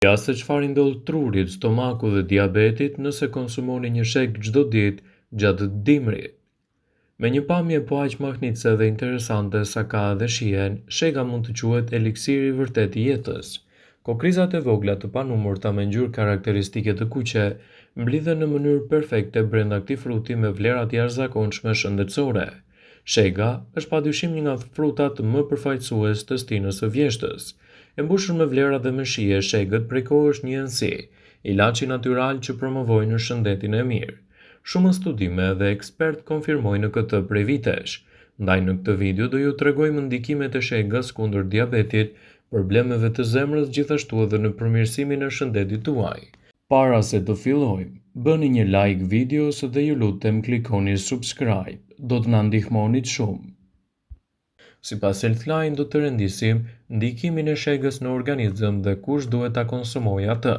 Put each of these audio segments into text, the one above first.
Ja se çfarë i ndodh trurit, stomakut dhe diabetit nëse konsumoni një sheg çdo ditë gjatë dimrit. Me një pamje po aq mahnitse dhe interesante sa ka edhe shihen, shega mund të quhet eliksiri i vërtet i jetës. Kokrizat e vogla të panumërta me ngjyrë karakteristike të kuqe mblidhen në mënyrë perfekte brenda këtij fruti me vlera të jashtëzakonshme shëndetësore. Shega është padyshim një nga frutat më përfaqësues të stinës së vjeshtës. E mbushur me vlera dhe me shije, shegët prej kohësh një ensi, ilaçi natyral që promovojnë shëndetin e mirë. Shumë studime dhe ekspert konfirmojnë këtë prej vitesh. Ndaj në këtë video do ju tregojmë ndikimet e shegës kundër diabetit, problemeve të zemrës gjithashtu edhe në përmirësimin e shëndetit tuaj. Para se të fillojmë, bëni një like videos dhe ju lutem klikoni subscribe, do të na ndihmonit shumë. Sipas Healthline do të rendisim ndikimin e shegës në organizëm dhe kush duhet ta konsumojë atë.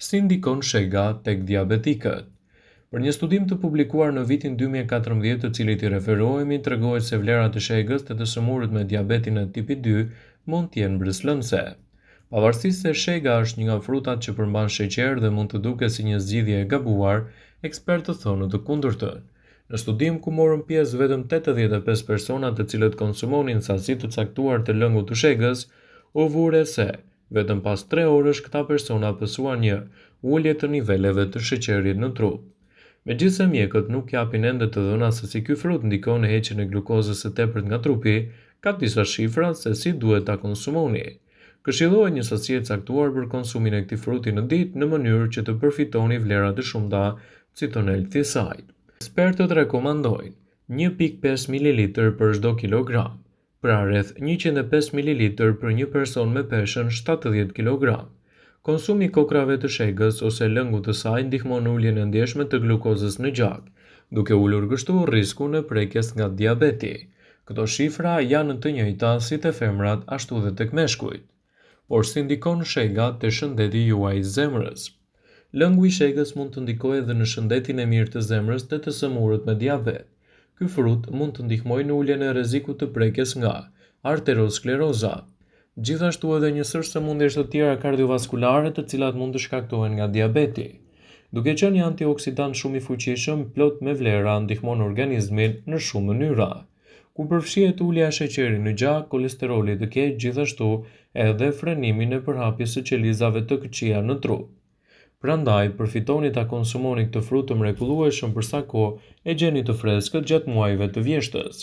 Si ndikon shega tek diabetikët? Për një studim të publikuar në vitin 2014, të cilit i referohemi, tregohet se vlerat e shegës të të sëmurët me diabetin e tipit 2 mund të jenë mbërslëmse. Pavarësisht se shega është një nga frutat që përmban sheqer dhe mund të duket si një zgjidhje e gabuar, ekspertët thonë të kundërtën. Në studim ku morën pjesë vetëm 85 persona të cilët konsumonin sasi të caktuar të lëngut të shegës, u vure se vetëm pas 3 orësh këta persona pësuan një ulje të niveleve të sheqerit në trup. Megjithëse mjekët nuk japin ende të dhëna se si ky frut ndikon në heqjen e glukozës së tepërt nga trupi, ka disa shifra se si duhet ta konsumoni. Këshillohet një sasi e caktuar për konsumin e këtij fruti në ditë në mënyrë që të përfitoni vlera të shumta, citon Healthline. Ekspertët rekomandojnë 1.5 ml për çdo kilogram, pra rreth 105 ml për një person me peshën 70 kg. Konsumi i kokrave të shegës ose lëngut të saj ndihmon në uljen e ndjeshme të glukozës në gjak, duke ulur kështu rrezikun e prekjes nga diabeti. Këto shifra janë të njëjta si te femrat ashtu dhe tek meshkujt. Por si ndikon shega te shëndeti juaj i zemrës? Lëngu i shegës mund të ndikojë edhe në shëndetin e mirë të zemrës të të sëmurët me diabet. Ky frut mund të ndihmojë në uljen e rrezikut të prekjes nga arterioskleroza. Gjithashtu edhe një sër sëmundjesh të tjera kardiovaskulare të cilat mund të shkaktohen nga diabeti. Duke qenë një antioksidant shumë i fuqishëm, plot me vlera ndihmon organizmin në shumë mënyra, ku përfshihet ulja e sheqerit në gjak, kolesterolit të keq, gjithashtu edhe frenimin e përhapjes së qelizave të këqija në trup. Prandaj, përfitoni ta konsumoni këtë frut të mrekullueshëm për sa kohë e gjeni të freskët gjatë muajve të vjeshtës.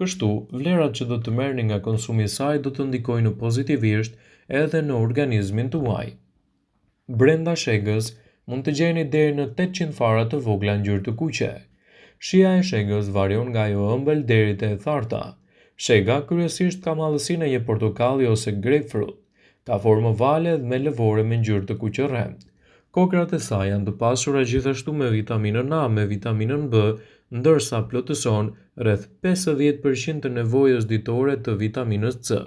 Kështu, vlerat që do të merrni nga konsumi i saj do të ndikojnë pozitivisht edhe në organizmin tuaj. Brenda shegës mund të gjeni deri në 800 fara të vogla ngjyrë të kuqe. Shija e shegës varion nga ajo ëmbël deri te e tharta. Shega kryesisht ka mallësinë e një portokalli ose grapefruit. Ka formë ovale dhe me lëvore me ngjyrë të kuqe rremtë. Kokrat e saj janë të pasura gjithashtu me vitaminën A, me vitaminën B, ndërsa plotëson rreth 50% të nevojës ditore të vitaminës C.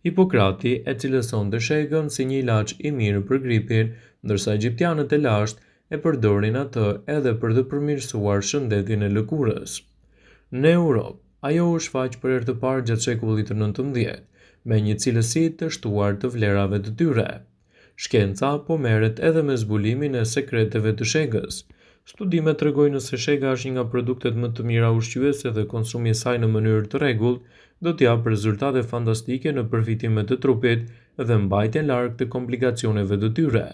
Hipokrati e cilësonte shegën si një ilaç i mirë për gripin, ndërsa egjiptianët e lashtë e përdorin atë edhe për të përmirësuar shëndetin e lëkurës. Në Europë, ajo u shfaq për herë të parë gjatë shekullit të 19, me një cilësi të shtuar të vlerave të tyre. Shkenca po merret edhe me zbulimin e sekreteve të shegës. Studimet tregojnë se shega është një nga produktet më të mira ushqyese dhe konsumi i saj në mënyrë të rregullt do të japë rezultate fantastike në përfitimet të trupit dhe mbajtjen larg të komplikacioneve të tyre.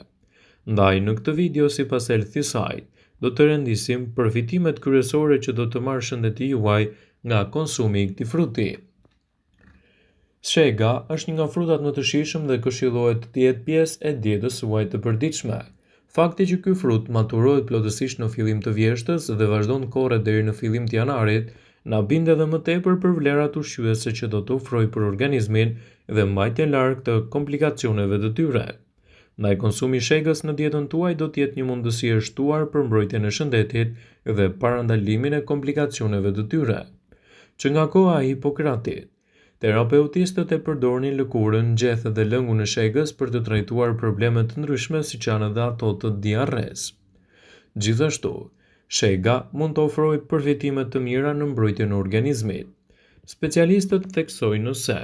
Ndaj në këtë video sipas Healthline do të rendisim përfitimet kryesore që do të marrë shëndeti juaj nga konsumi i këtij fruti. Shega është një nga frutat më të shijshëm dhe këshillohet të jetë pjesë e dietës suaj të përditshme. Fakti që ky frut maturohet plotësisht në fillim të vjeshtës dhe vazhdon të korret deri në fillim të janarit, na bind edhe më tepër për vlerat ushqyese që do të ofrojë për organizmin dhe mbajtjen larg të komplikacioneve të tyre. Ndaj konsumi i shegës në dietën tuaj do të jetë një mundësi e shtuar për mbrojtjen e shëndetit dhe parandalimin e komplikacioneve të tyre. Që nga koha e Hipokratit, terapeutistët e përdornin lëkurën, gjethe dhe lëngun e shegës për të trajtuar probleme të ndryshme siç janë edhe ato të diarres. Gjithashtu, shega mund të ofrojë përfitime të mira në mbrojtjen e organizmit. Specialistët theksojnë se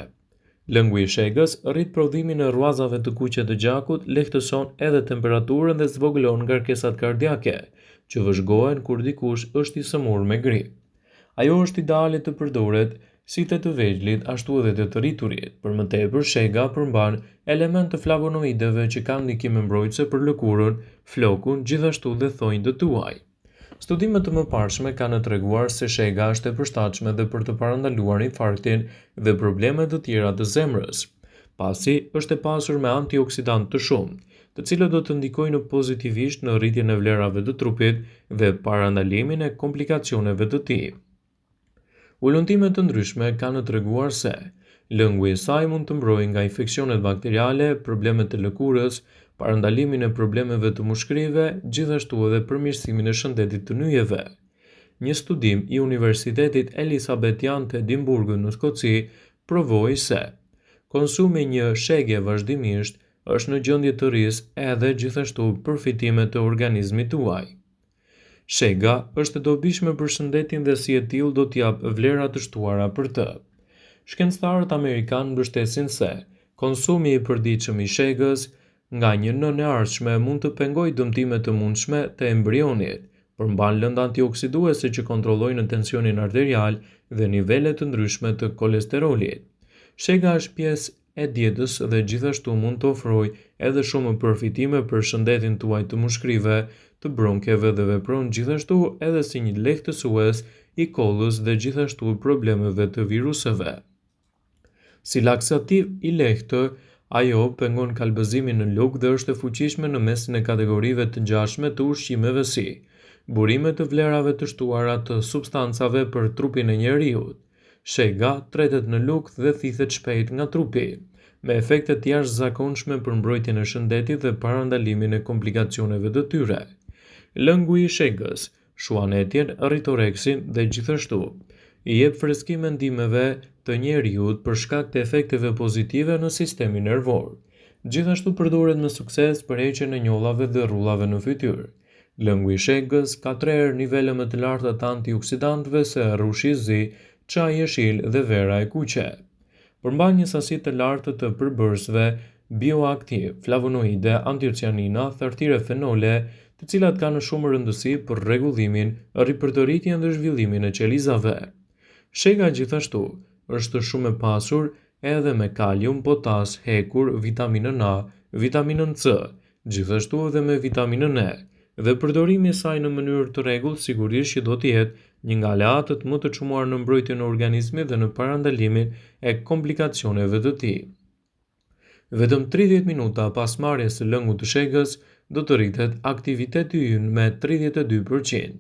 Lëngu i shegës rrit prodhimin e rruazave të kuqe të gjakut, lehtëson edhe temperaturën dhe zvogëlon ngarkesat kardiake, që vëzhgohen kur dikush është i sëmurë me grip. Ajo është ideale të përdoret si te të vegjëlit ashtu edhe te të rriturit. Për më tepër, shega përmban element të flavonoideve që kanë ndikim mbrojtëse për lëkurën, flokun, gjithashtu dhe thonjtë tuaj. Studimet të mëparshme kanë treguar se shega është e përshtatshme edhe për të parandaluar infarktin dhe probleme të tjera të zemrës, pasi është e pasur me antioksidantë të shumtë, të cilët do të ndikojnë pozitivisht në rritjen e vlerave të trupit dhe parandalimin e komplikacioneve të tij. Ullëntime të ndryshme kanë treguar se lëngu i saj mund të mbrojë nga infeksionet bakteriale, problemet e lëkurës, parandalimin e problemeve të mushkërive, gjithashtu edhe përmirësimin e shëndetit të nyjeve. Një studim i Universitetit Elisabetian të Edimburgut në Skoci provoi se konsumi një shegje vazhdimisht është në gjendje të rrisë edhe gjithashtu përfitime të organizmit tuaj. Shega është e dobishme për shëndetin dhe si e tillë do t'jap vlera të shtuara për të. Shkencëtarët amerikanë mbështesin se konsumi i përditshëm i shegës nga një nënë e ardhshme mund të pengojë dëmtime të mundshme të embrionit, përmban lëndë antioksiduese që kontrollojnë tensionin arterial dhe nivele të ndryshme të kolesterolit. Shega është pjesë e dietës dhe gjithashtu mund të ofrojë edhe shumë përfitime për shëndetin tuaj të mushkërive, të bronkeve dhe vepron gjithashtu edhe si një lehtësues i kollës dhe gjithashtu problemeve të viruseve. Si laksativ i lehtë, ajo pengon kalbëzimin në lugë dhe është e fuqishme në mesin e kategorive të ngjashme të ushqimeve si burime të vlerave të shtuara të substancave për trupin e njeriut. Shega tretet në lugë dhe thithet shpejt nga trupi, me efekte të jashtëzakonshme për mbrojtjen e shëndetit dhe parandalimin e komplikacioneve të tyre. Lëngu i shegës shuan etjen, rritoreksin dhe gjithashtu i jep freski mendimeve të njeriut për shkak të efekteve pozitive në sistemin nervor. Gjithashtu përdoret me sukses për heqjen e njollave dhe rrullave në fytyrë. Lëngu i shegës ka 3 herë nivele më të larta të antioksidantëve se rrushi i zi, çaji jeshil dhe vera e kuqe. Përmban një sasi të lartë të përbërësve bioaktiv, flavonoide, antocianina, thartire fenole, të cilat kanë shumë rëndësi për rregullimin, ripërdoritjen dhe zhvillimin e qelizave. Shega gjithashtu është shumë e pasur edhe me kalium, potas, hekur, vitaminën A, vitaminën C, gjithashtu edhe me vitaminën E, dhe përdorimi i saj në mënyrë të rregullt sigurisht që do të jetë një nga aleatët më të çmuar në mbrojtjen e organizmit dhe në parandalimin e komplikacioneve të tij. Vetëm 30 minuta pas marrjes së lëngut të shegës do të rritet aktiviteti ynë me 32%.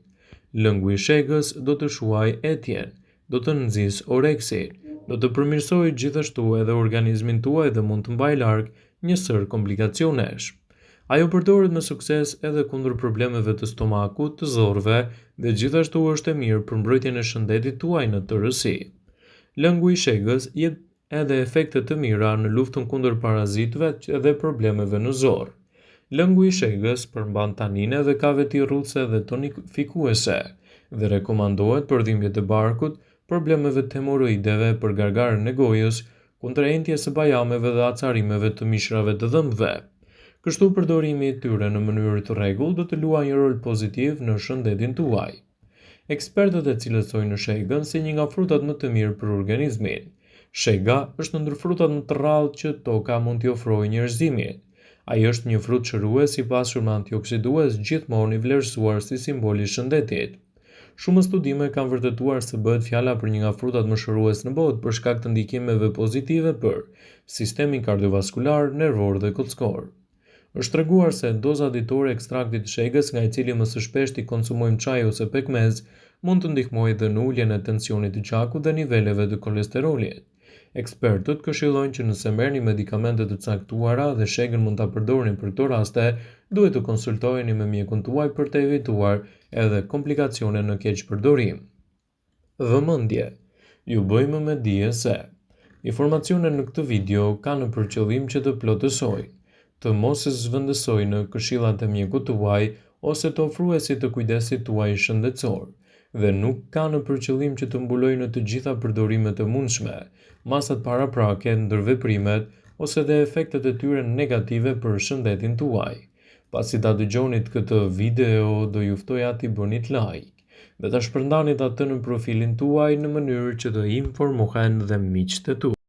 Lëngu i shegës do të shuajë etjen, do të nxjisë oreksin, do të përmirësojë gjithashtu edhe organizmin tuaj dhe mund të mbajë larg një sër komplikacionesh. Ajo përdoret me sukses edhe kundër problemeve të stomakut, të zorrve dhe gjithashtu është e mirë për mbrojtjen e shëndetit tuaj në tërësi. Lëngu i shegës jep edhe efekte të mira në luftën kundër parazitëve dhe problemeve në zorr. Lëngu i shegës përmban tanine dhe ka veti rrudhëse dhe tonifikuese dhe rekomandohet për dhimbjet e barkut, problemeve të hemoroideve, për gargarën e gojës, kundër entjes së bajameve dhe acarimeve të mishrave të dhëmbëve. Kështu përdorimi i tyre në mënyrë të rregullt do të luajë një rol pozitiv në shëndetin tuaj. Ekspertët e cilësojnë shegën si një nga frutat më të mirë për organizmin. Shega është ndër frutat më të rrallë që toka mund t'i ofrojë njerëzimit. Ai është një frut shërues i pasur me antioksidues gjithmonë i vlerësuar si simbol i shëndetit. Shumë studime kanë vërtetuar se bëhet fjala për një nga frutat më shërues në botë për shkak të ndikimeve pozitive për sistemin kardiovaskular, nervor dhe kockor. Është treguar se doza ditore e ekstraktit të shegës, nga i cili më së shpeshti konsumojmë çaj ose pekmez, mund të ndihmojë edhe në uljen e tensionit të gjakut dhe niveleve të kolesterolit. Ekspertët këshillojnë që nëse merrni medikamente të caktuara dhe shegën mund ta përdorni për këto raste, duhet të konsultoheni me mjekun tuaj për të evituar edhe komplikacione në keqpërdorim. Vëmendje. Ju bëjmë me dije se informacionet në këtë video kanë për qëllim që të plotësojnë, të mos e zhvendësojnë këshillat e mjekut tuaj ose të ofruesit të kujdesit tuaj shëndetësor. dhe nuk ka në përqëllim që të mbulojë në të gjitha përdorimet e mundshme, masat paraprake, ndërveprimet ose dhe efektet e tyre negative për shëndetin tuaj. Pasi ta dëgjonit këtë video, do ju ftoja t'i bënit like dhe ta shpërndanit atë në profilin tuaj në mënyrë që të informohen dhe miqtë e tuaj.